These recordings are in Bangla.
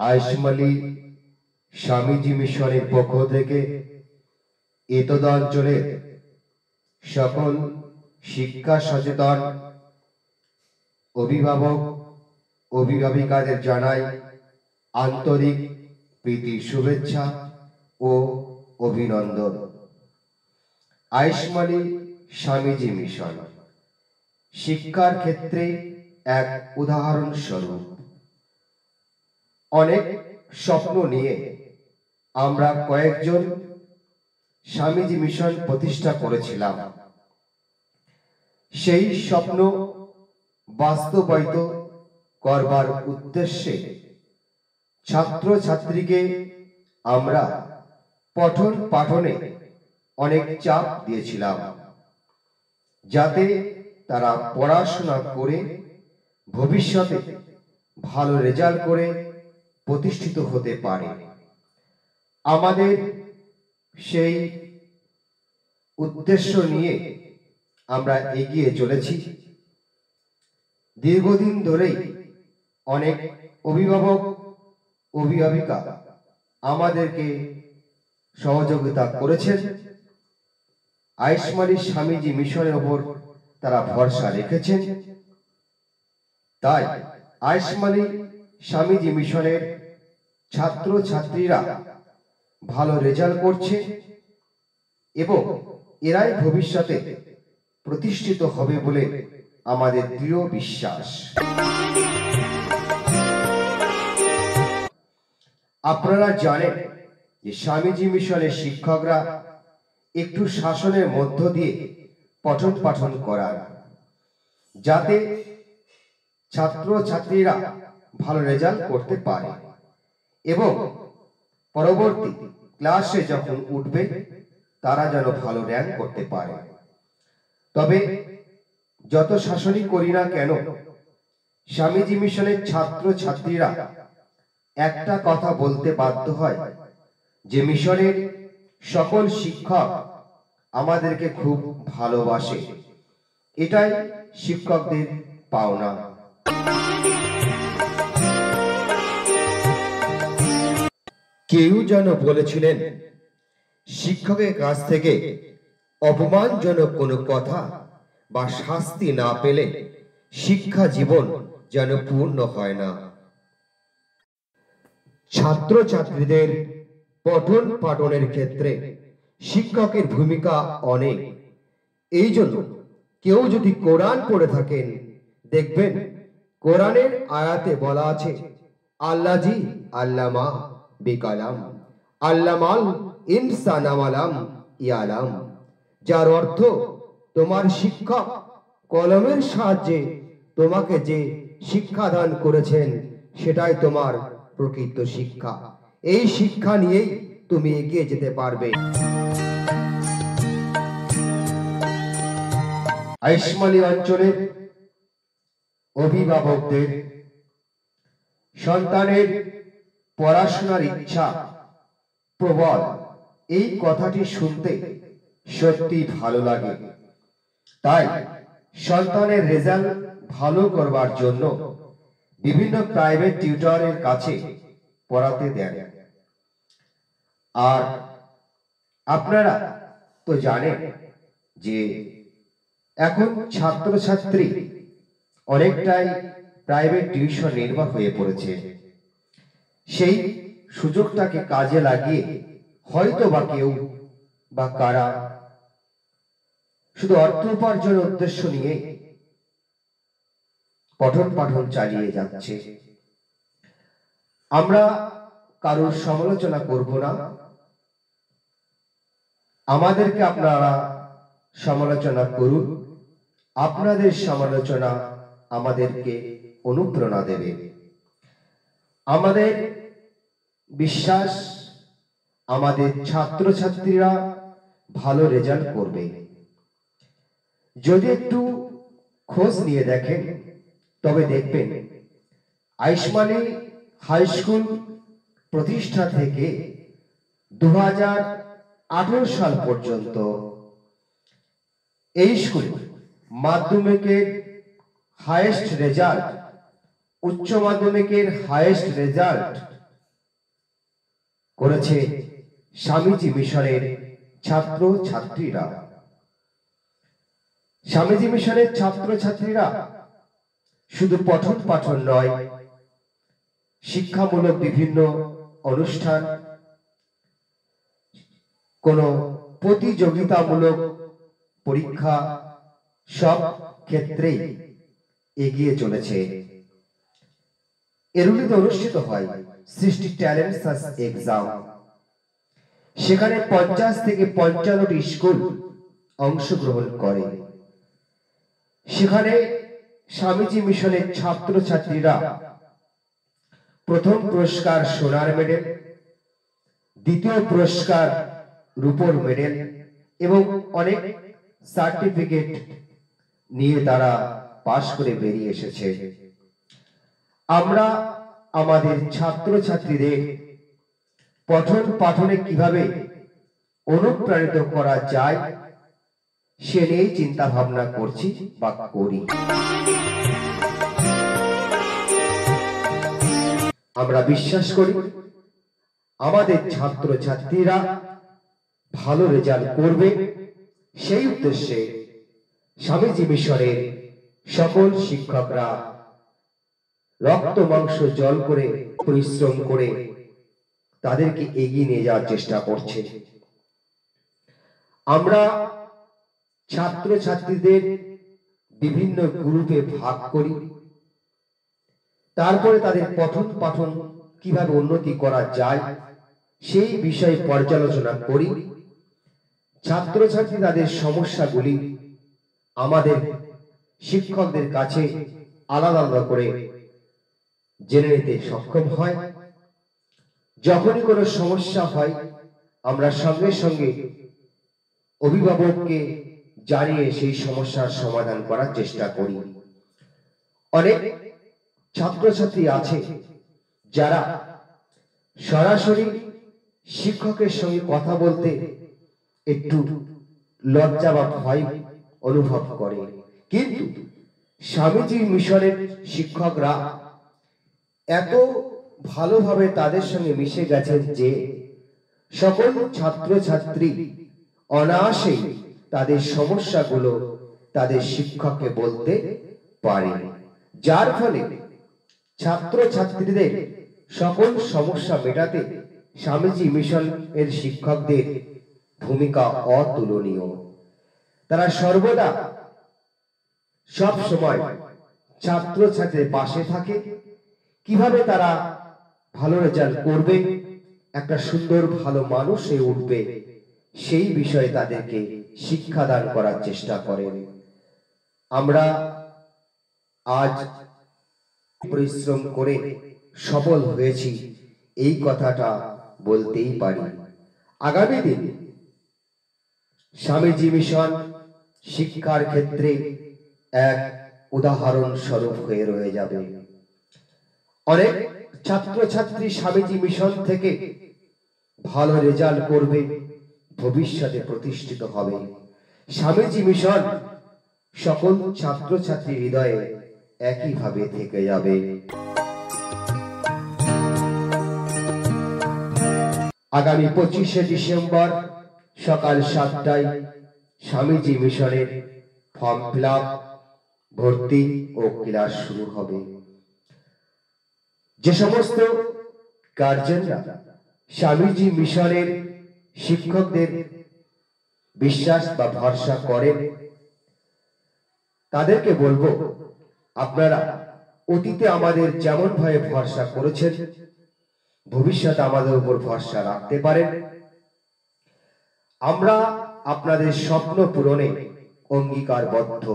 আইশমালি স্বামীজি মিশনের পক্ষ থেকে এতদ অঞ্চলের সকল শিক্ষা সচেতন অভিভাবক অভিভাবিকাদের জানাই আন্তরিক প্রীতি শুভেচ্ছা ও অভিনন্দন। আইশমালি স্বামীজি মিশন শিক্ষার ক্ষেত্রে এক উদাহরণ স্বরূপ। অনেক স্বপ্ন নিয়ে আমরা কয়েকজন স্বামীজি মিশন প্রতিষ্ঠা করেছিলাম। সেই স্বপ্ন বাস্তবায়িত করবার উদ্দেশ্যে ছাত্র ছাত্রীকে আমরা পঠন পাঠনে অনেক চাপ দিয়েছিলাম, যাতে তারা পড়াশোনা করে ভবিষ্যতে ভালো রেজাল্ট করে প্রতিষ্ঠিত হতে পারে। আমাদের সেই উদ্দেশ্য নিয়ে আমরা এগিয়ে চলেছি। দীর্ঘদিন ধরেই অনেক অভিভাবক অভিভাবিকা আমাদেরকে সহযোগিতা করেছেন। আইশমালি স্বামীজি মিশনের উপর তারা ভরসা রেখেছেন। তাই আইশমালি স্বামীজি মিশনের ছাত্র ছাত্রীরা ভালো রেজাল্ট করছে এবং এরাই ভবিষ্যতে প্রতিষ্ঠিত হবে বলে আমাদের দৃঢ় বিশ্বাস। আপনারা জানেন যে স্বামীজি মিশনের শিক্ষকরা একটু শাসনের মধ্য দিয়ে পঠন পাঠন করার, যাতে ছাত্র ছাত্রীরা ভালো রেজাল্ট করতে পারে এবং পরবর্তী ক্লাসে যখন উঠবে তারা যেন ভালো র্যাঙ্ক করতে পারে। তবে যত শাসনই করি না কেন, স্বামীজি মিশনের ছাত্র ছাত্রীরা একটা কথা বলতে বাধ্য হয় যে মিশনের সকল শিক্ষক আমাদেরকে খুব ভালোবাসে। এটাই শিক্ষকদের পাওনা। কেউ যেন বলেছিলেন, শিক্ষকের কাছ থেকে অপমানজনক কোনো কথা বা শাস্তি না পেলে শিক্ষা জীবন যেন পূর্ণ হয় না। ছাত্র ছাত্রীদের পঠন পাঠনের ক্ষেত্রে শিক্ষকের ভূমিকা অনেক। এই জন্য কেউ যদি কোরআন পড়ে থাকেন, দেখবেন কোরআনের আয়াতে বলা আছে, আল্লাজি আল্লামা বিকালাম আল্লামাল ইনসানা মালাম ইয়ালাম, যার অর্থ তোমার শিক্ষক কলমের সাহায্যে তোমাকে যে শিক্ষা দান করেছেন সেটাই তোমার প্রকৃত শিক্ষা। এই শিক্ষা নিয়েই তুমি এগিয়ে যেতে পারবে। আইশমালি অঞ্চলের অভিভাবকদের সন্তানের পড়াশোনার ইচ্ছা প্রবল, এই কথাটি শুনতে সত্যি ভালো লাগে। তাই সন্তানের রেজাল্ট ভালো করবার জন্য বিভিন্ন প্রাইভেট টিউটরের কাছে পড়াতে দেন। আর আপনারা তো জানেন যে এখন ছাত্রছাত্রী অনেকটাই প্রাইভেট টিউশন নির্ভর হয়ে পড়েছে। সেই সুযোগটাকে কাজে লাগিয়ে হয়তো বা কেউ বা কারা শুধু অর্থ উপার্জনের উদ্দেশ্য নিয়ে পঠন পাঠন চালিয়ে যাচ্ছে। আমরা কারোর সমালোচনা করব না, আমাদেরকে আপনারা সমালোচনা করুন। আপনাদের সমালোচনা আমাদেরকে অনুপ্রেরণা দেবে। আমাদের বিশ্বাস আমাদের ছাত্রছাত্রীরা ভালো রেজাল্ট করবে। যদি একটু খোঁজ নিয়ে দেখেন তবে দেখবেন আইশমালি হাই স্কুল প্রতিষ্ঠা থেকে 2018 সাল পর্যন্ত এই স্কুলে মাধ্যমিকের হাইয়েস্ট রেজাল্ট, উচ্চ মাধ্যমিকের হাইয়েস্ট রেজাল্ট করেছে স্বামীজি মিশনের ছাত্র ছাত্রীরা। স্বামীজি মিশনের ছাত্র ছাত্রীরা শুধু পঠন পাঠন নয়, শিক্ষামূলক বিভিন্ন অনুষ্ঠান, কোন প্রতিযোগিতামূলক পরীক্ষা, সব ক্ষেত্রেই এগিয়ে চলেছে। এরুলিতে অনুষ্ঠিত হয় 60 ট্যালেন্ট সার্চ এক্সাম। সেখানে 50 থেকে 55টি স্কুল অংশগ্রহণ করে। সেখানে স্বামীজি মিশনের ছাত্র ছাত্রীরা প্রথম পুরস্কার সোনার মেডেল, দ্বিতীয় পুরস্কার রূপোর মেডেল এবং অনেক সার্টিফিকেট নিয়ে তারা পাশ করে বেরিয়ে এসেছে। আমরা আমাদের ছাত্র ছাত্রীদের পঠন পাঠনে কিভাবে অনুপ্রাণিত করা যায় সে নিয়ে চিন্তা ভাবনা করছি বা করি। আমরা বিশ্বাস করি আমাদের ছাত্র ছাত্রীরা ভালো রেজাল্ট করবে। সেই উদ্দেশ্যে স্বামীজি মিশনের সকল শিক্ষকরা রক্ত মাংস জল করে পরিশ্রম করে তাদেরকে এগিয়ে নিয়ে যাওয়ার চেষ্টা করছে। আমরা ছাত্র ছাত্রীদের বিভিন্ন গ্রুপে ভাগ করি, তারপরে তাদের পঠন পাঠন কিভাবে উন্নতি করা যায় সেই বিষয়ে পর্যালোচনা করি। ছাত্র ছাত্রী তাদের সমস্যাগুলি আমাদের শিক্ষকদের কাছে আলাদা আলাদা করে জেনে নিতে সক্ষম হয়। যখনই কোনো সমস্যা হয় আমরা সঙ্গে সঙ্গে অভিভাবককে জানিয়ে সেই সমস্যার সমাধান করার চেষ্টা করি। অনেক ছাত্রছাত্রী আছে যারা সরাসরি শিক্ষকের সঙ্গে কথা বলতে একটু লজ্জা বা ভয় অনুভব করে, কিন্তু স্বামীজি মিশনের শিক্ষকরা এত ভালোভাবে তাদের সঙ্গে মিশে গেছেন যে সকল ছাত্রছাত্রী অনায়াসেই তাদের সমস্যাগুলো তাদের শিক্ষককে বলতে পারে, যার ফলে ছাত্রছাত্রীদের সকল সমস্যা মেটাতে স্বামীজি মিশনের শিক্ষকদের ভূমিকা অতুলনীয়। তারা সর্বদা সব সময় ছাত্রছাত্রীদের পাশে থাকে, কিভাবে তারা ভালো রেজাল্ট করবে, একটা সুন্দর ভালো মানুষ হয়ে উঠবে সেই বিষয়ে তাদেরকে শিক্ষাদান করার চেষ্টা করেন। আমরা আজ পরিশ্রম করে সফল হয়েছি এই কথাটা বলতেই পারি। আগামী দিন স্বামীজি মিশন শিক্ষার ক্ষেত্রে এক উদাহরণ স্বরূপ হয়ে রয়ে যাবে। অনেক ছাত্রছাত্রী স্বামীজি মিশন থেকে ভালো রেজাল্ট করবে, ভবিষ্যতে প্রতিষ্ঠিত হবে। স্বামীজি মিশন সকল ছাত্রছাত্রীর হৃদয়ে একইভাবে থেকে যাবে। আগামী 25শে ডিসেম্বর সকাল 7টায় স্বামীজি মিশনের ফর্ম ফিল আপ, ভর্তি ও ক্লাস শুরু হবে। যে সমস্ত গার্জেনরা স্বামীজি মিশনের শিক্ষকদের বিশ্বাস বা ভরসা করেন তাদেরকে বলবো, আপনারা অতীতে আমাদের যেমন ভাবে ভরসা করেছেন ভবিষ্যতে আমাদের উপর ভরসা রাখতে পারেন। আমরা আপনাদের স্বপ্ন পূরণে অঙ্গীকারবদ্ধ।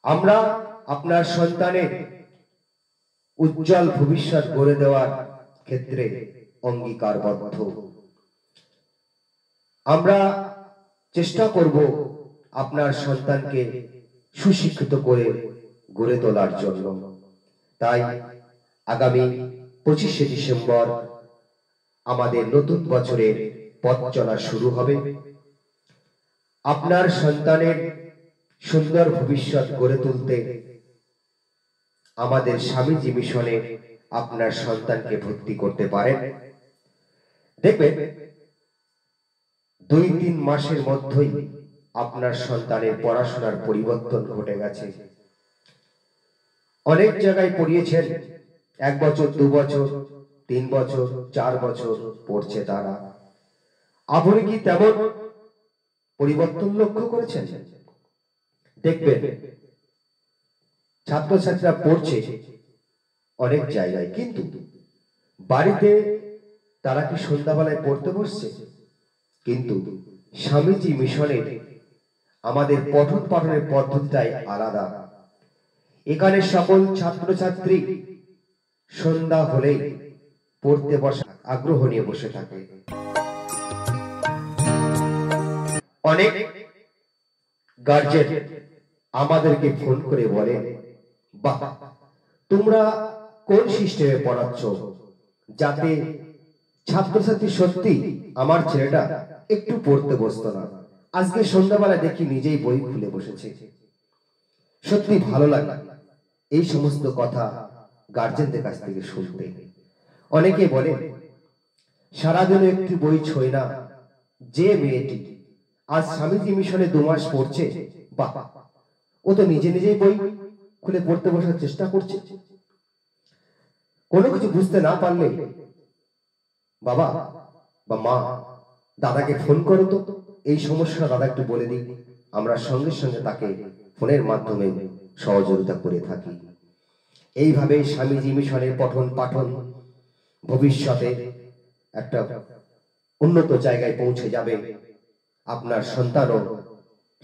আমরা আপনার সন্তানের উজ্জ্বল ভবিষ্যৎ গড়ে দেওয়ার ক্ষেত্রে অঙ্গীকারবদ্ধ। আমরা চেষ্টা করব আপনার সন্তানকে সুশিক্ষিত করে গড়ে তোলার জন্য। তাই আগামী 25শে ডিসেম্বর আমাদের নতুন বছরের পথ চলা শুরু হবে। আপনার সন্তানের সুন্দর ভবিষ্যৎ গড়ে তুলতে আমাদের স্বামীজি মিশনে আপনার সন্তানকে ভর্তি করতে পারেন। দেখবেন 2-3 মাসের মধ্যেই আপনার সন্তানের পড়াশোনার পরিবর্তন ঘটে গেছে। অনেক জায়গায় পড়িয়েছেন, 1 বছর, 2 বছর, 3 বছর, 4 বছর পড়ছে তারা। আপনি কি তেমন পরিবর্তন লক্ষ্য করেছেন? দেখবেন ছাত্রছাত্রীরা পড়ছে অনেক জায়গায়, কিন্তু বাড়িতে তারা কি সন্ধ্যাবেলায় পড়তে বসছে? কিন্তু স্বামীজি মিশনের আমাদের পঠন পাঠনের পদ্ধতিটাই আলাদা। এখানে সকল ছাত্রছাত্রী সন্ধ্যা হলেই পড়তে বসা আগ্রহ নিয়ে বসে থাকে। অনেক গার্জেন আমাদেরকে ফোন করে বলে, বাহ, তোমরা কোন সিস্টেমে পড়াচ্ছ যাতে ছাত্রছাত্রী সত্যি আমার ছেলেটা একটু পড়তে বসতো না, আজকে সন্ধ্যাবেলা দেখি নিজেই বই খুলে বসেছে। সত্যি ভালো লাগে এই সমস্ত কথা গার্জেনদের কাছ থেকে শুনতে। অনেকে বলে, সারাদিন একটু বই ছয় না, যে মেয়েটি আজ স্বামীজি মিশনে 2 মাস পড়ছে, বাহ, ও তো নিজে নিজেই বই খুলে পড়তে বসার চেষ্টা করছে। কোনো কিছু বুঝতে না পারলে বাবা বা মা, দাদাকে ফোন করো তো, এই সমস্যা দাদা একটু বলে দিই, আমরা সঙ্গে সঙ্গে তাকে ফোনের মাধ্যমে সহযোগিতা করে থাকি। এইভাবে স্বামীজি মিশনের পঠন পাঠন ভবিষ্যতে একটা উন্নত জায়গায় পৌঁছে যাবে। আপনার সন্তানও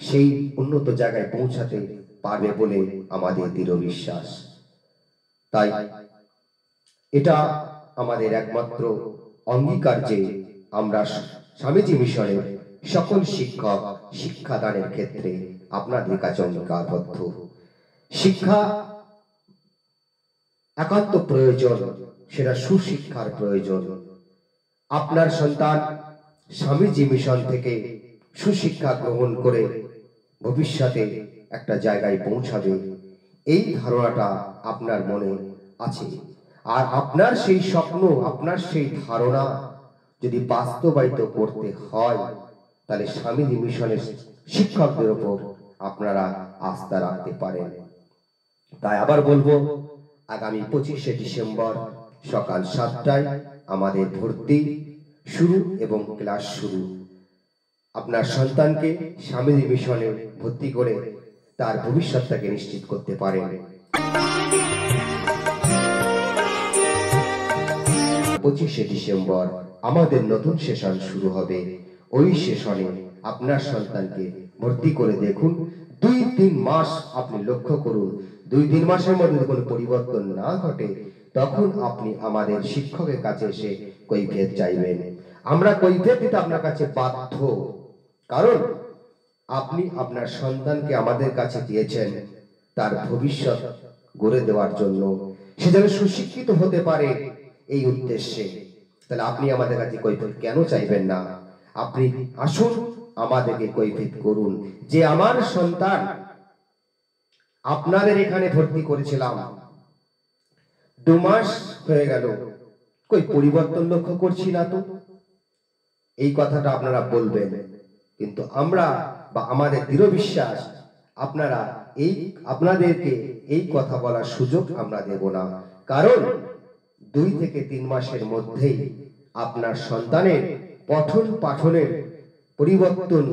সেই উন্নত জায়গায় পৌঁছাতে পারবে বলে আমাদের দৃঢ় বিশ্বাস। তাই এটা আমাদের একমাত্র অঙ্গীকার যে আমরা স্বামীজি মিশনের সকল শিক্ষক শিক্ষাদানের ক্ষেত্রে আপনাদের কাছে অঙ্গীকারবদ্ধ। শিক্ষা একান্ত প্রয়োজন, সেটা সুশিক্ষার প্রয়োজন। আপনার সন্তান স্বামীজি মিশন থেকে সুশিক্ষা গ্রহণ করে ভবিষ্যতে একটা জায়গায় পৌঁছাবে, এই ধারণাটা আপনার মনে আছে। আর আপনার সেই স্বপ্ন, আপনার সেই ধারণা যদি বাস্তবায়িত করতে হয়, তাহলে স্বামীজি মিশনের শিক্ষকদের উপর আপনারা আস্থা রাখতে পারেন। তাই আবার বলবো, আগামী 25শে ডিসেম্বর সকাল 7টায় আমাদের ভর্তি শুরু এবং ক্লাস শুরু। আপনার সন্তানকে স্বামীজি মিশনে ভর্তি করে তার ভবিষ্যৎটাকে নিশ্চিত করতে পারেন। 25শে ডিসেম্বর আমাদের নতুন সেশন শুরু হবে। ওই সেশনে আপনার সন্তানকে ভর্তি করে দেখুন। 2-3 মাস আপনি লক্ষ্য করুন, 2-3 মাসের মধ্যে কোনো পরিবর্তন না ঘটে, তখন আপনি আমাদের শিক্ষকের কাছে এসে কৈফিয়ত চাইবেন। আমরা কৈফিয়ত দিতে আপনার কাছে বাধ্য, কারণ আপনি আপনার সন্তানকে আমাদের কাছে দিয়েছেন তার ভবিষ্যৎ গড়ে দেওয়ার জন্য, সে যেন সুশিক্ষিত হতে পারে এই উদ্দেশ্যে। তাহলে আপনি আমাদের কাছে কৈফিয়ত কেন চাইবেন না? আপনি আসুন, আমাদেরকে কৈফিয়ত করুন যে আমার সন্তান আপনাদের এখানে ভর্তি করেছিলাম, 2 মাস হয়ে গেল, কই পরিবর্তন লক্ষ্য করছি না তো। এই কথাটা আপনারা বলবেন, কিন্তু আমরা বা আমাদের দৃঢ় বিশ্বাস আপনাদেরকে এই কথা বলার সুযোগ আমরা দেব না। কারণ 2 থেকে 3 মাসের মধ্যেই আপনার সন্তানের পঠন পাঠনের পরিবর্তন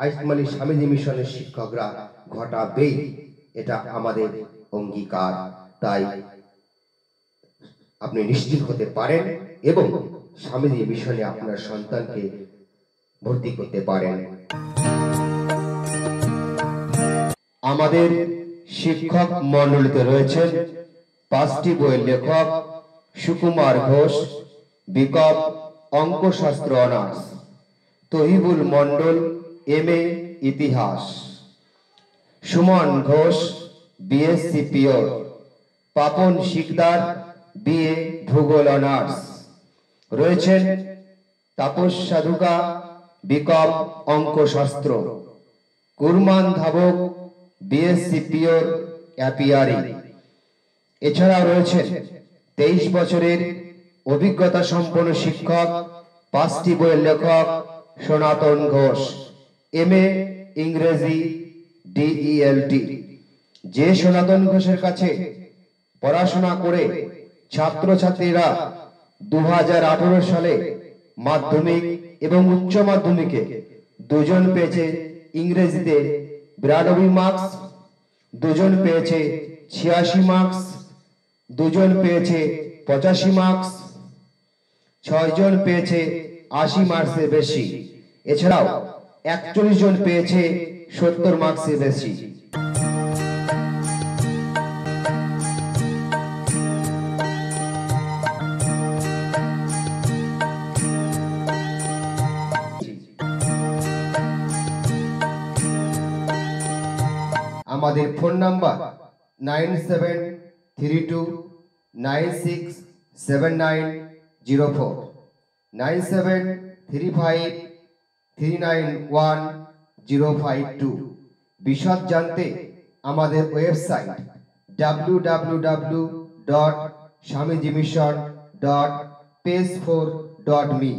আইসমালি স্বামীজি মিশনের শিক্ষকরা ঘটাবেই, এটা আমাদের অঙ্গীকার। তাই আপনি নিশ্চিত হতে পারেন এবং স্বামীজি মিশনে আপনার সন্তানকে ভর্তি করতে পারেন। আমাদের শিক্ষক মণ্ডলীতে রয়েছেন 5টি বইয়ের লেখক সুকুমার ঘোষ, বিকম অঙ্কশাস্ত্র অনার্স, তহিবুল মণ্ডল, MA ইতিহাস, Suman Ghosh, BSc pure, Papan Sikdar, BA ভূগোল অনার্স, রয়েছেন তাপস সাধুকা, বিকম অঙ্কশাস্ত্র, Kurman Dhabak, BSc pure appeared. এছাড়া রয়েছেন 23 বছরের অভিজ্ঞতা সম্পন্ন শিক্ষক 5টি বইয়ের লেখক সনাতন ঘোষ, MA ইংরেজি DELT। যে সনাতন ঘোষের কাছে পড়াশোনা করে ছাত্রছাত্রীরা 2018 সালে মাধ্যমিক এবং উচ্চ মাধ্যমিকে দুজন পেয়েছে ইংরেজিতে 92 মার্কস, দুজন পেয়েছে 86 মার্কস, দুজন পেয়েছে 85 মার্কস, 6 জন পেয়েছে 80 মার্কসের বেশি। এছাড়াও 41 জন পেয়েছে 70 মার্কসের বেশি। আমাদের ফোন নাম্বার 9732967904, 9735391052। বিশদ জানতে আমাদের ওয়েবসাইট www.swamijimission.page4.me।